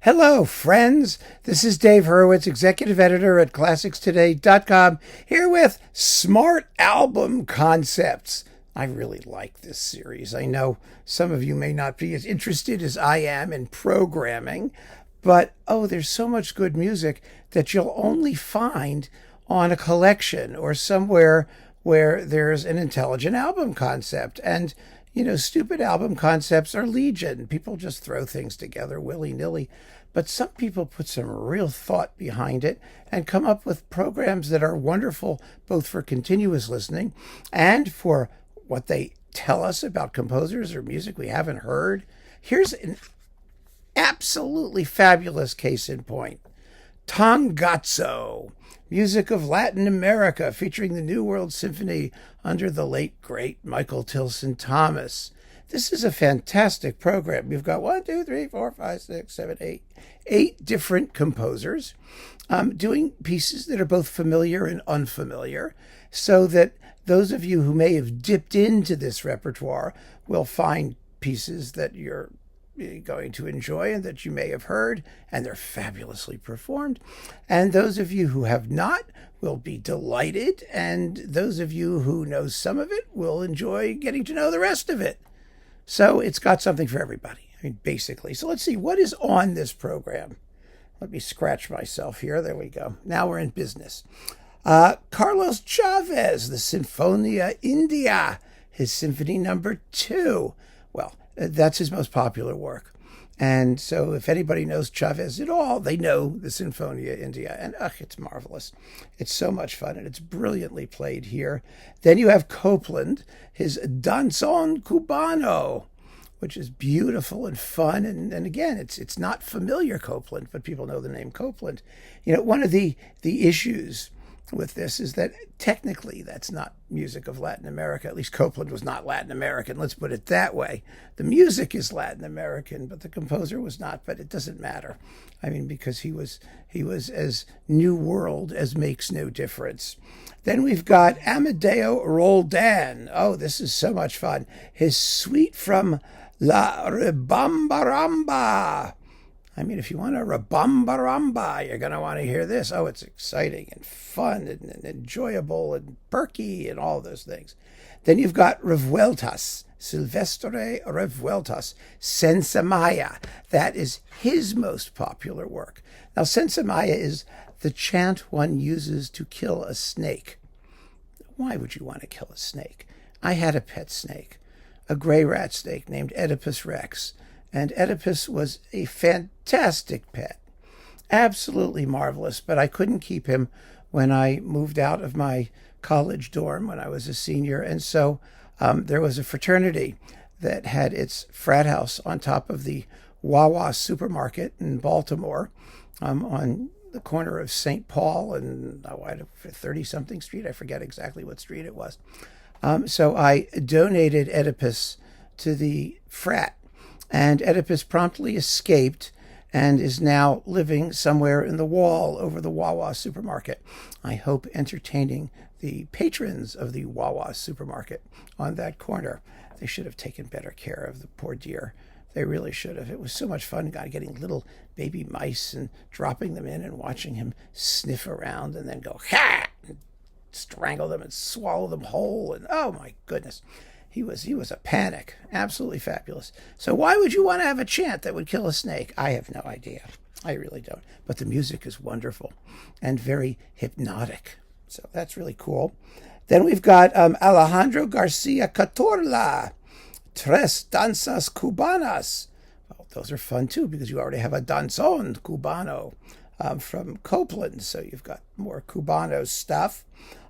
Hello, friends. This is Dave Hurwitz, executive editor at ClassicsToday.com, here with Smart Album Concepts. I really like this series. I know some of you may not be as interested as I am in programming, but there's so much good music that you'll only find on a collection or somewhere where there's an intelligent album concept. And stupid album concepts are legion. People just throw things together willy-nilly. But some people put some real thought behind it and come up with programs that are wonderful, both for continuous listening and for what they tell us about composers or music we haven't heard. Here's an absolutely fabulous case in point. Tangazo, music of Latin America, featuring the New World Symphony under the late, great Michael Tilson Thomas. This is a fantastic program. We've got 8 different composers doing pieces that are both familiar and unfamiliar, so that those of you who may have dipped into this repertoire will find pieces that you're going to enjoy and that you may have heard, and they're fabulously performed. And those of you who have not will be delighted, and those of you who know some of it will enjoy getting to know the rest of it. So it's got something for everybody, basically. So let's see, what is on this program? Let me scratch myself here. There we go. Now we're in business. Carlos Chavez, the Sinfonia India, his Symphony number 2. Well, that's his most popular work. And so if anybody knows Chavez at all, they know the Sinfonia India. And it's marvelous. It's so much fun, and it's brilliantly played here. Then you have Copland, his Danzón Cubano, which is beautiful and fun. And again, it's not familiar Copland, but people know the name Copland. One of the issues with this is that technically that's not music of Latin America. At least Copland was not Latin American. Let's put it that way. The music is Latin American, but the composer was not. But it doesn't matter. Because he was as New World as makes no difference. Then we've got Amadeo Roldán. Oh, this is so much fun. His suite from La Ribambaramba. If you want a rabamba, you're going to want to hear this. Oh, it's exciting and fun and enjoyable and perky and all those things. Then you've got Revueltas, Silvestre Revueltas, Senza Maya. That is his most popular work. Now, Senza Maya is the chant one uses to kill a snake. Why would you want to kill a snake? I had a pet snake, a gray rat snake named Oedipus Rex. And Oedipus was a fantastic pet, absolutely marvelous, but I couldn't keep him when I moved out of my college dorm when I was a senior. And so there was a fraternity that had its frat house on top of the Wawa supermarket in Baltimore, on the corner of St. Paul and 30-something street. I forget exactly what street it was. So I donated Oedipus to the frat. And Oedipus promptly escaped and is now living somewhere in the wall over the Wawa supermarket. I hope entertaining the patrons of the Wawa supermarket on that corner. They should have taken better care of the poor dear. They really should have. It was so much fun getting little baby mice and dropping them in and watching him sniff around and then go, ha! And strangle them and swallow them whole. And oh my goodness. He was a panic. Absolutely fabulous. So why would you want to have a chant that would kill a snake? I have no idea. I really don't. But the music is wonderful and very hypnotic. So that's really cool. Then we've got Alejandro Garcia Caturla, Tres Danzas Cubanas. Well, those are fun too, because you already have a Danzón Cubano from Copland. So you've got more Cubano stuff.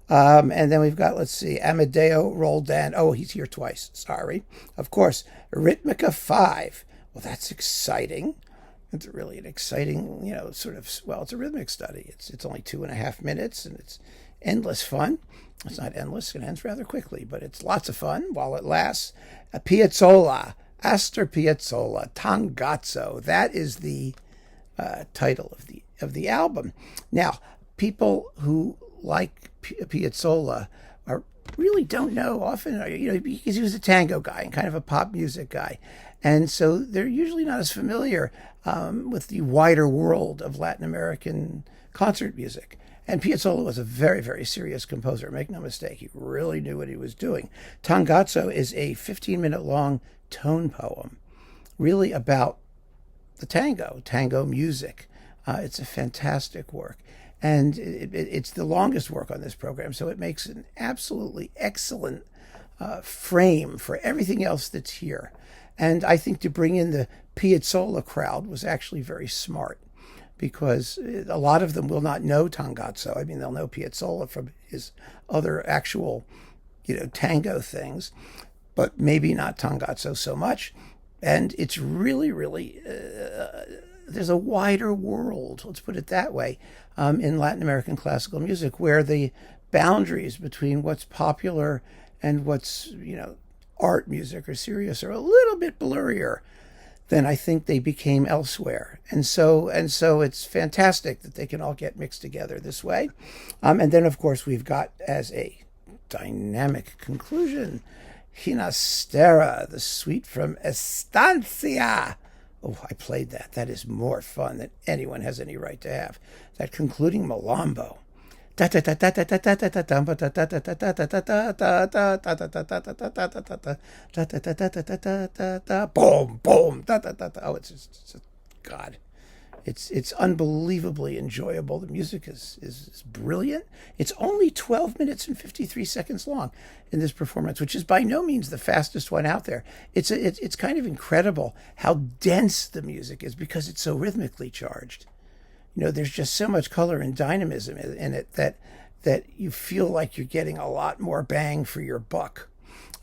And then we've got, Amadeo Roldán. Oh, he's here twice. Sorry. Of course, Ritmica 5. Well, that's exciting. It's really an exciting, it's a rhythmic study. It's only 2.5 minutes, and it's endless fun. It's not endless. It ends rather quickly, but it's lots of fun while it lasts. Piazzolla, Astor Piazzolla, Tangazo. That is the title of the album. Now, people who like Piazzolla really don't know often, because he was a tango guy and kind of a pop music guy. And so they're usually not as familiar with the wider world of Latin American concert music. And Piazzolla was a very, very serious composer. Make no mistake, he really knew what he was doing. Tangazo is a 15-minute long tone poem, really about the tango music. It's a fantastic work. And it's the longest work on this program, so it makes an absolutely excellent frame for everything else that's here. And I think to bring in the Piazzolla crowd was actually very smart, because a lot of them will not know Tangazo. I mean, they'll know Piazzolla from his other actual, tango things, but maybe not Tangazo so much. And it's really, really, there's a wider world, let's put it that way, in Latin American classical music, where the boundaries between what's popular and what's, art music or serious are a little bit blurrier than I think they became elsewhere. And so it's fantastic that they can all get mixed together this way. And then, of course, we've got, as a dynamic conclusion, Ginastera, the suite from Estancia. Oh, I played that. That is more fun than anyone has any right to have. That concluding Malambo. Boom, boom. Oh, it's just God. It's unbelievably enjoyable. The music is brilliant. It's only 12 minutes and 53 seconds long in this performance, which is by no means the fastest one out there. It's kind of incredible how dense the music is, because it's so rhythmically charged. There's just so much color and dynamism in it that you feel like you're getting a lot more bang for your buck.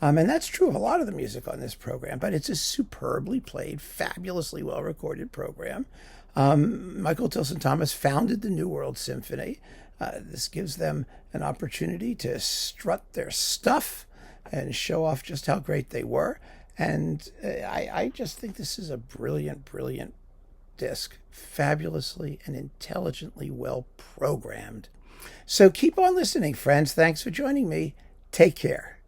And that's true of a lot of the music on this program, but it's a superbly played, fabulously well-recorded program. Michael Tilson Thomas founded the New World Symphony. This gives them an opportunity to strut their stuff and show off just how great they were. And I just think this is a brilliant, brilliant disc, fabulously and intelligently well programmed. So keep on listening, friends. Thanks for joining me. Take care.